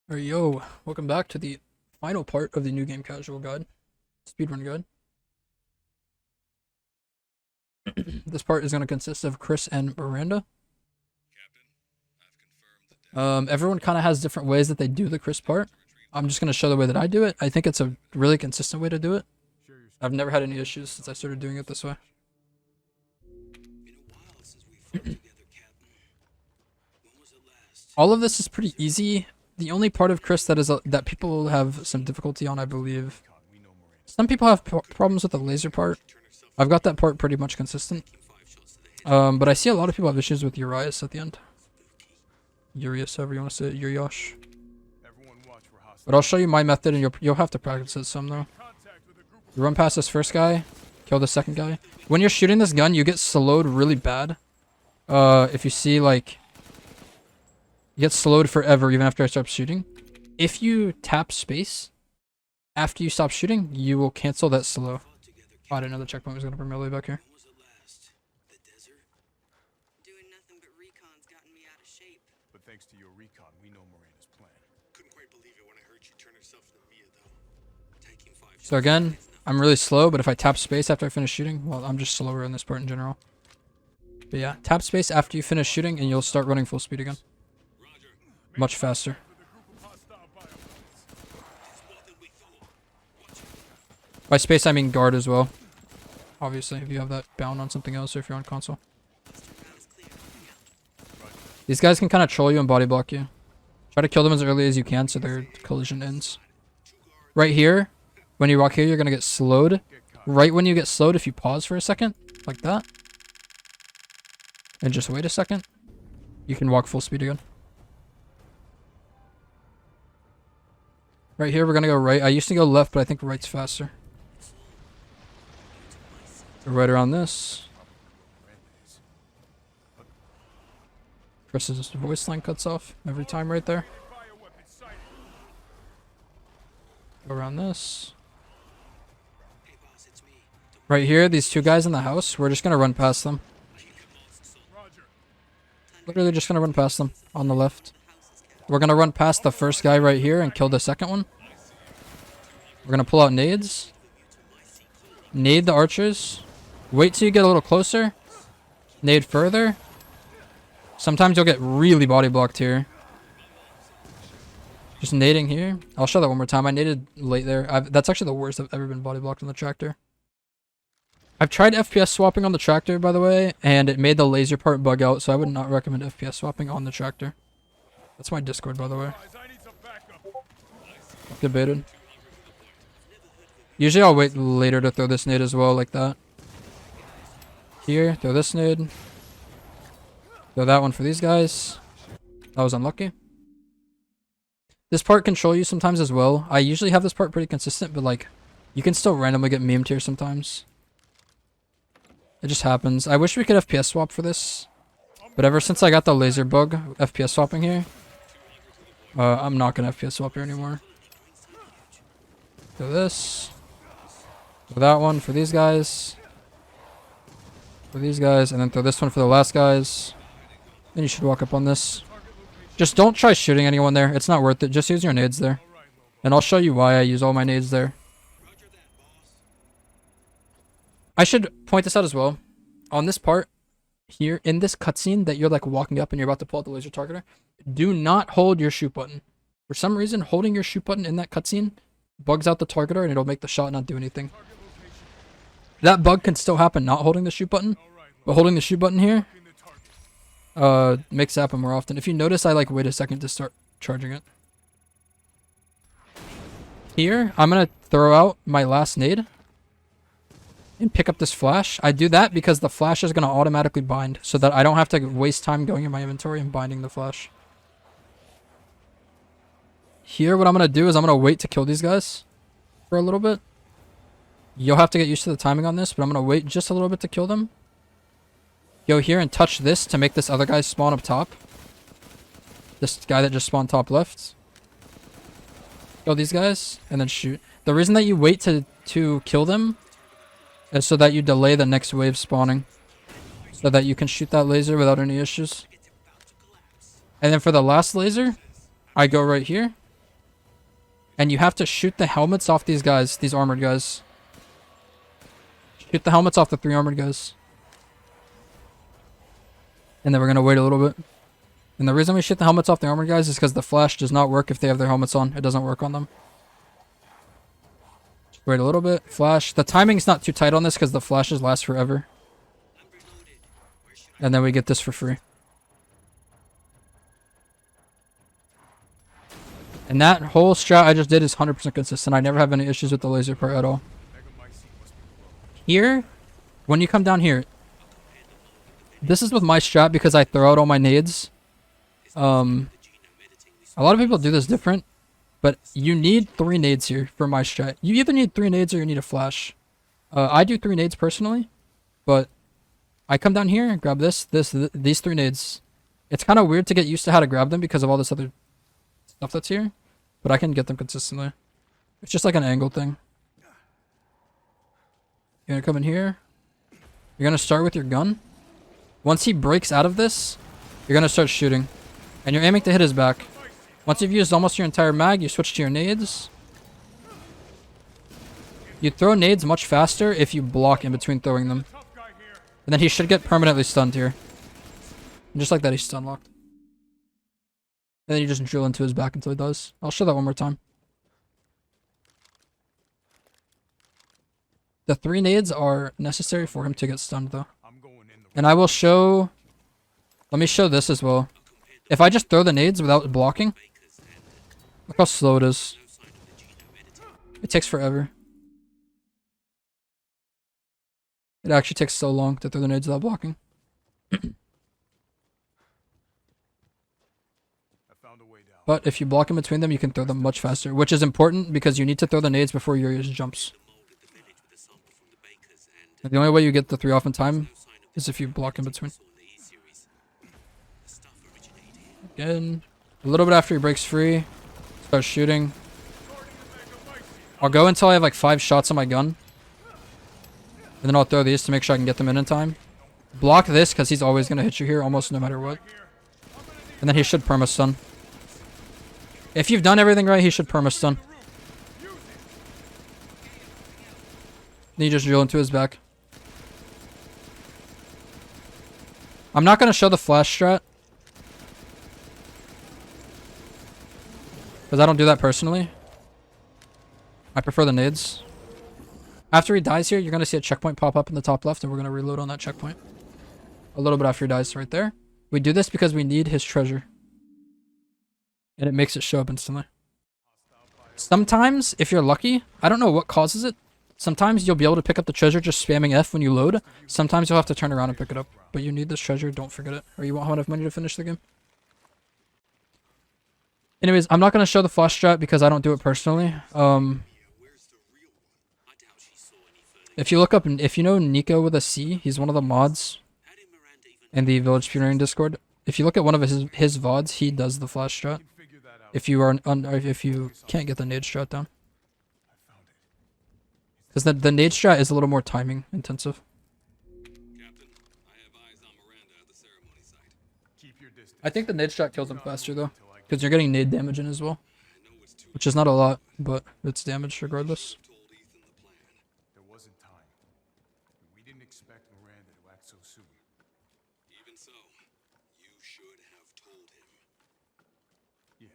Alright, yo, welcome back to the final part of the new game casual guide, speedrun guide. This part is going to consist of Chris and Miranda. Everyone kind of has different ways that they do the Chris part. I'm just going to show the way that I do it. I think it's a really consistent way to do it. I've never had any issues since I started doing it this way. All of this is pretty easy. The only part of Chris that is that people have some difficulty on, I believe. Some people have problems with the laser part. I've got that part pretty much consistent. But I see a lot of people have issues with Urias at the end. Urias, however you want to say it, Urias. But I'll show you my method, and you'll have to practice it some though. You run past this first guy, kill the second guy. When you're shooting this gun, you get slowed really bad. If you see like. You get slowed forever even after I stop shooting. If you tap space after you stop shooting, you will cancel that slow. Oh, I didn't know the checkpoint was going to bring me all the way back here. But thanks to your recon, we know Miranda's plan. Couldn't quite believe it when I heard she turned herself to Mia, though. Taking 5 So again, I'm really slow, but if I tap space after I finish shooting, well, I'm just slower in this part in general. But yeah, tap space after you finish shooting and you'll start running full speed again. Much faster. By space, I mean guard as well. Obviously, if you have that bound on something else or if you're on console. These guys can kind of troll you and body block you. Try to kill them as early as you can so their collision ends. Right here, when you walk here, you're going to get slowed. Right when you get slowed, if you pause for a second, like that, and just wait a second, you can walk full speed again. Right here, we're going to go right. I used to go left, but I think right's faster. Go right around this. Chris's voice line cuts off every time right there. Go around this. Right here, these two guys in the house, we're just going to run past them. Literally just going to run past them on the left. We're going to run past the first guy right here and kill the second one. We're going to pull out nades. Nade the archers. Wait till you get a little closer. Nade further. Sometimes you'll get really body blocked here. Just nading here. I'll show that one more time. I naded late there. That's actually the worst I've ever been body blocked on the tractor. I've tried FPS swapping on the tractor, by the way, and it made the laser part bug out, so I would not recommend FPS swapping on the tractor. That's my Discord, by the way. Debated. Usually I'll wait later to throw this nade as well, like that. Here, throw this nade. Throw that one for these guys. That was unlucky. This part control you sometimes as well. I usually have this part pretty consistent, but like, you can still randomly get memed here sometimes. It just happens. I wish we could FPS swap for this. But ever since I got the laser bug, FPS swapping here, I'm not gonna FPS swap here anymore. Do this. Throw that one for these guys. For these guys, and then throw this one for the last guys. Then you should walk up on this. Just don't try shooting anyone there. It's not worth it. Just use your nades there. And I'll show you why I use all my nades there. I should point this out as well. On this part, here, in this cutscene that you're like walking up and you're about to pull out the laser targeter, do not hold your shoot button. For some reason, holding your shoot button in that cutscene bugs out the targeter and it'll make the shot not do anything. That bug can still happen not holding the shoot button, but holding the shoot button here makes it happen more often. If you notice, I like wait a second to start charging it. Here, I'm going to throw out my last nade and pick up this flash. I do that because the flash is going to automatically bind so that I don't have to waste time going in my inventory and binding the flash. Here, what I'm going to do is I'm going to wait to kill these guys for a little bit. You'll have to get used to the timing on this, but I'm going to wait just a little bit to kill them. Go here and touch this to make this other guy spawn up top. This guy that just spawned top left. Kill these guys and then shoot. The reason that you wait to kill them is so that you delay the next wave spawning. So that you can shoot that laser without any issues. And then for the last laser, I go right here. And you have to shoot the helmets off these guys, these armored guys. Shoot the helmets off the 3 armored guys. And then we're gonna wait a little bit. And the reason we shoot the helmets off the armored guys is because the flash does not work if they have their helmets on. It doesn't work on them. Just wait a little bit. Flash. The timing's not too tight on this because the flashes last forever. And then we get this for free. And that whole strat I just did is 100% consistent. I never have any issues with the laser part at all. Here, when you come down here, this is with my strat because I throw out all my nades. A lot of people do this different, but you need 3 nades here for my strat. You either need 3 nades or you need a flash. I do 3 nades personally, but I come down here and grab these 3 nades. It's kind of weird to get used to how to grab them because of all this other stuff that's here, but I can get them consistently. It's just like an angle thing. You're gonna come in here. You're gonna start with your gun. Once he breaks out of this, you're gonna start shooting. And you're aiming to hit his back. Once you've used almost your entire mag, you switch to your nades. You throw nades much faster if you block in between throwing them. And then he should get permanently stunned here. And just like that, he's stun locked. And then you just drill into his back until he does. I'll show that one more time. The 3 nades are necessary for him to get stunned though. And I will show... Let me show this as well. If I just throw the nades without blocking, look how slow it is. It takes forever. It actually takes so long to throw the nades without blocking. But if you block in between them, you can throw them much faster, which is important because you need to throw the nades before Urias jumps. And the only way you get the 3 off in time is if you block in between. Again, a little bit after he breaks free, start shooting. I'll go until I have like 5 shots on my gun. And then I'll throw these to make sure I can get them in time. Block this because he's always going to hit you here almost no matter what. And then he should perma-stun. If you've done everything right, he should perma-stun. Then you just drill into his back. I'm not going to show the flash strat. Because I don't do that personally. I prefer the nades. After he dies here, you're going to see a checkpoint pop up in the top left, and we're going to reload on that checkpoint. A little bit after he dies right there. We do this because we need his treasure. And it makes it show up instantly. Sometimes, if you're lucky, I don't know what causes it. Sometimes you'll be able to pick up the treasure just spamming F when you load. Sometimes you'll have to turn around and pick it up. But you need this treasure, don't forget it. Or you won't have enough money to finish the game. Anyways, I'm not going to show the flash strat because I don't do it personally. If you look up, if you know Nico with a C, he's one of the mods in the Village Speedrunning Discord. If you look at one of his VODs, he does the flash strat. If you can't get the nade strat down. Because the nade strat is a little more timing intensive. Captain, I have eyes on Miranda at the ceremony site. Keep your distance. I think the nade strat kills him faster though. Because you're getting nade damage in as well. Which is not a lot, but it's damage regardless. There wasn't time. We didn't expect Miranda to act so soon. Even so, you should have told him. Yeah.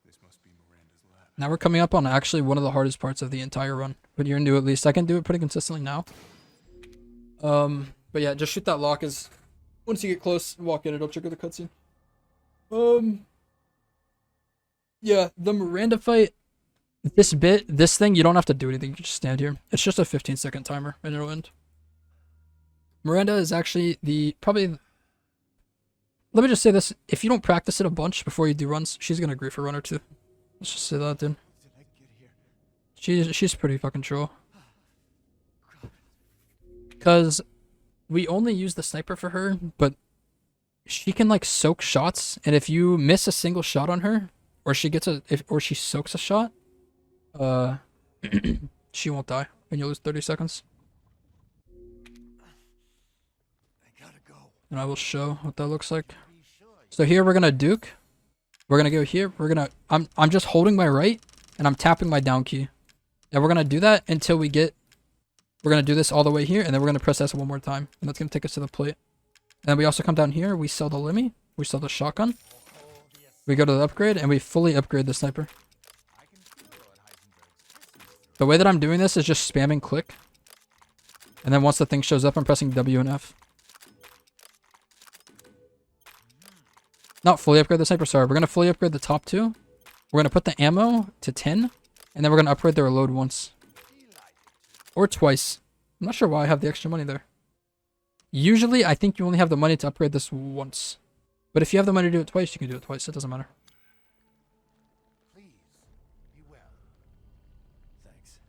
This must be Miranda's lab. Now we're coming up on actually one of the hardest parts of the entire run. But you're new at least. I can do it pretty consistently now. But yeah, just shoot that lock as once you get close, walk in, it'll trigger the cutscene. Yeah, the Miranda fight, this thing, you don't have to do anything, you just stand here. It's just a 15-second timer, and it'll end. Miranda is actually let me just say this, if you don't practice it a bunch before you do runs, she's gonna grief a run or two. Let's just say that, dude. She's pretty fucking troll. Because we only use the sniper for her, but she can like soak shots, and if you miss a single shot on her, or she soaks a shot, she won't die, and you'll lose 30 seconds. And I will show what that looks like. So here we're gonna Duke. We're gonna go here. I'm just holding my right and I'm tapping my down key. And we're gonna do that until we get, we're gonna do this all the way here and then we're gonna press S one more time. And that's gonna take us to the plate. And then we also come down here, we sell the Limmy, we sell the shotgun. We go to the upgrade and we fully upgrade the sniper. The way that I'm doing this is just spamming click. And then once the thing shows up, I'm pressing W and F. Not fully upgrade the sniper, sorry. We're going to fully upgrade the top two. We're going to put the ammo to 10. And then we're going to upgrade the reload once. Or twice. I'm not sure why I have the extra money there. Usually, I think you only have the money to upgrade this once. But if you have the money to do it twice, you can do it twice. It doesn't matter. Please, be well. Thanks.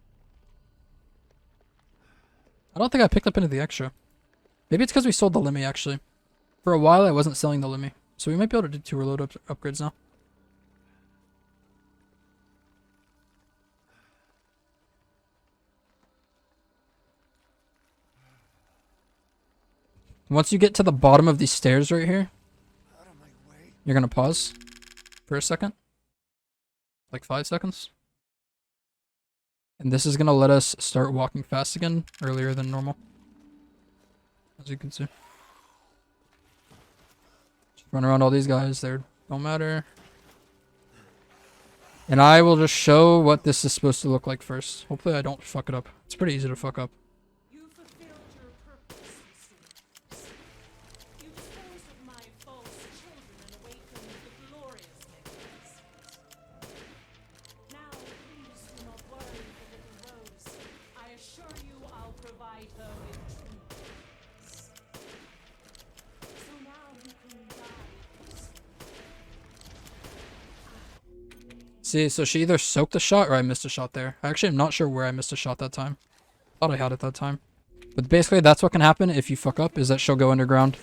I don't think I picked up any of the extra. Maybe it's because we sold the Limmy, actually. For a while, I wasn't selling the Limmy. So we might be able to do 2 reload upgrades now. Once you get to the bottom of these stairs right here, you're going to pause for a second. Like 5 seconds. And this is going to let us start walking fast again earlier than normal. As you can see. Run around all these guys, they don't matter. And I will just show what this is supposed to look like first. Hopefully I don't fuck it up. It's pretty easy to fuck up. You fulfilled your purpose, Lucy. You disposed of my false children and awakened the glorious magnificence. Now, please do not worry for little Rose. I assure you I'll provide her with true peace. So now you can die. See, so she either soaked a shot or I missed a shot there. Actually, I'm not sure where I missed a shot that time. Thought I had it that time. But basically, that's what can happen if you fuck up, is that she'll go underground.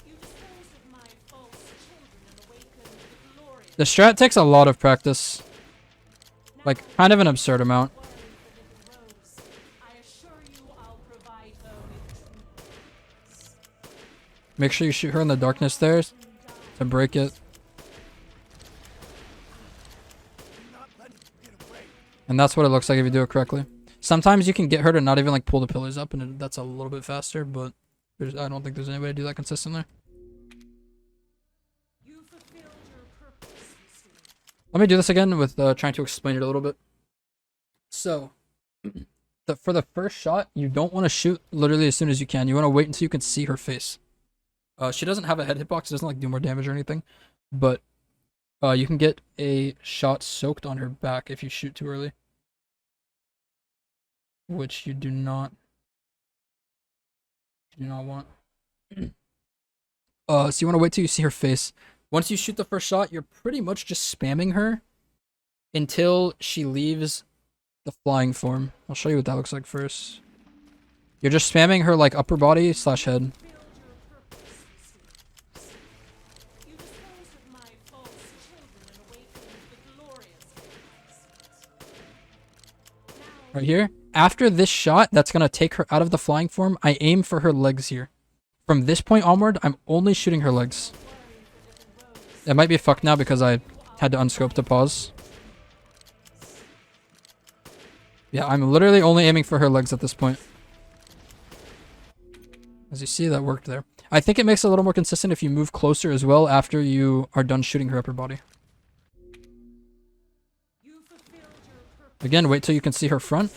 You disposed of my false children and awakened the glorious. The strat takes a lot of practice. Like, kind of an absurd amount. Worry for little Rose. I assure you I'll provide her with true peace. Make sure you shoot her in the darkness there to break it. And that's what it looks like if you do it correctly. Sometimes you can get her to not even like pull the pillars up, and that's a little bit faster, but I don't think there's any way to do that consistently. You fulfilled your purpose, Lucy. Let me do this again with trying to explain it a little bit. So, for the first shot, you don't want to shoot literally as soon as you can. You want to wait until you can see her face. She doesn't have a head hitbox. It doesn't like do more damage or anything, but you can get a shot soaked on her back if you shoot too early. Which you do not want. So you want to wait till you see her face. Once you shoot the first shot, you're pretty much just spamming her until she leaves the flying form. I'll show you what that looks like first. You're just spamming her like upper body / head. You disposed of my false children and awakened the glorious magnificence. Right here. After this shot, that's going to take her out of the flying form. I aim for her legs here. From this point onward, I'm only shooting her legs. It might be fucked now because I had to unscope to pause. Yeah, I'm literally only aiming for her legs at this point. As you see, that worked there. I think it makes it a little more consistent if you move closer as well after you are done shooting her upper body. You fulfilled your purpose. Again, wait till you can see her front.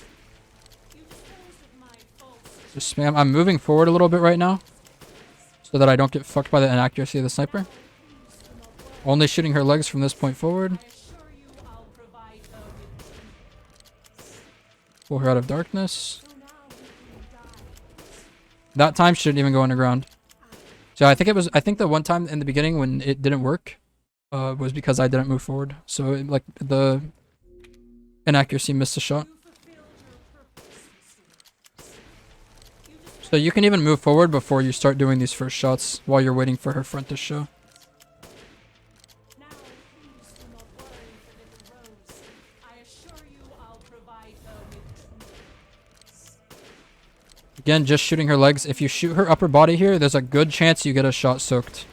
You disposed of my false Just spam. I'm moving forward a little bit right now so that I don't get fucked by the inaccuracy of the sniper. Only shooting her legs from this point forward. I assure you I'll provide her with true peace. Pull her out of darkness. So now you can die. That time she didn't even go underground. So I think the one time in the beginning when it didn't work was because I didn't move forward. So like the inaccuracy missed a shot. You fulfilled your purpose, Lucy. You disposed So you can even move forward before you start doing these first shots while you're waiting for her front to show. now please do not worry for little Rose. I assure you I'll provide her with true peace. Again, just shooting her legs. If you shoot her upper body here, there's a good chance you get a shot soaked.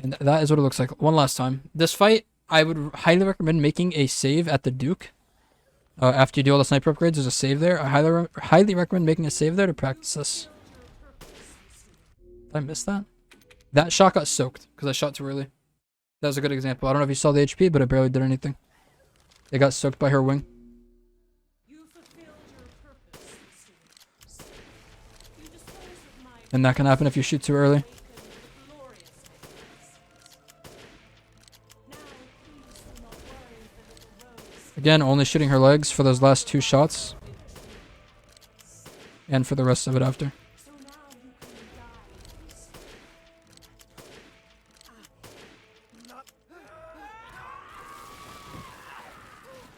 And that is what it looks like. One last time. This fight, I would highly recommend making a save at the Duke. After you do all the sniper upgrades, there's a save there. I highly recommend making a save there to practice this. Did I miss that? That shot got soaked because I shot too early. That was a good example. I don't know if you saw the HP, but it barely did anything. It got soaked by her wing. And that can happen if you shoot too early. Again, only shooting her legs for those last 2 shots. And for the rest of it after.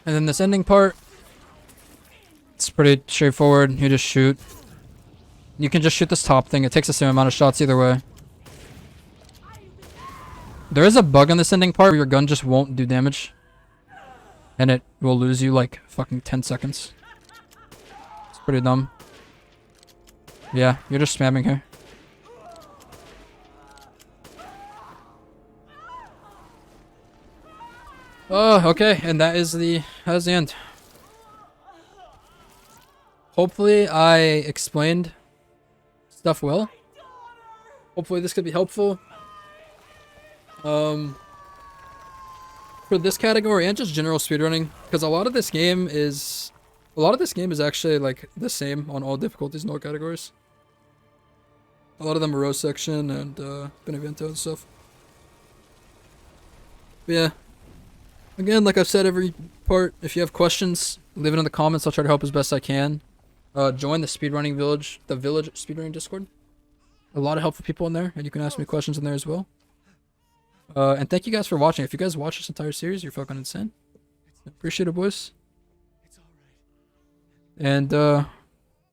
And then this ending part, it's pretty straightforward. You just shoot. You can just shoot this top thing. It takes the same amount of shots either way. There is a bug in this ending part where your gun just won't do damage. And it will lose you like fucking 10 seconds. It's pretty dumb. Yeah, you're just spamming her. Oh, okay, and that is the end. Hopefully I explained stuff well. Hopefully this could be helpful. For this category and just general speedrunning, because a lot of this game is actually like the same on all difficulties and all categories. A lot of them are row section and Benevento and stuff. But yeah. Again, like I've said every part, if you have questions, leave it in the comments. I'll try to help as best I can. Join the speedrunning village, the village speedrunning Discord. A lot of helpful people in there, and you can ask me questions in there as well. And thank you guys for watching. If you guys watch this entire series, you're fucking insane. Appreciate it, boys. And good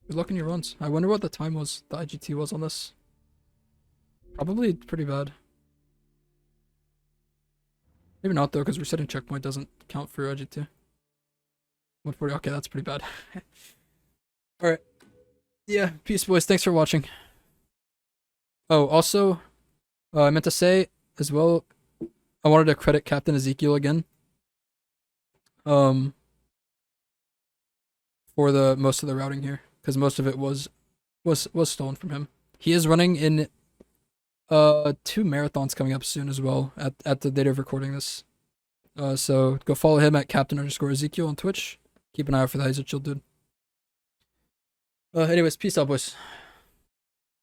luck in your runs. I wonder what the time was, the IGT was on this. Probably pretty bad. Maybe not though, because resetting checkpoint doesn't count for IGT. 140. Okay, that's pretty bad. All right. Yeah, peace, boys. Thanks for watching. Oh, also, I meant to say as well, I wanted to credit Captain Ezekiel again. For the most of the routing here, because most of it was stolen from him. He is running in 2 marathons coming up soon as well at the date of recording this. So go follow him at Captain_Ezekiel on Twitch. Keep an eye out for that. He's a chill dude. Anyways, peace out, boys.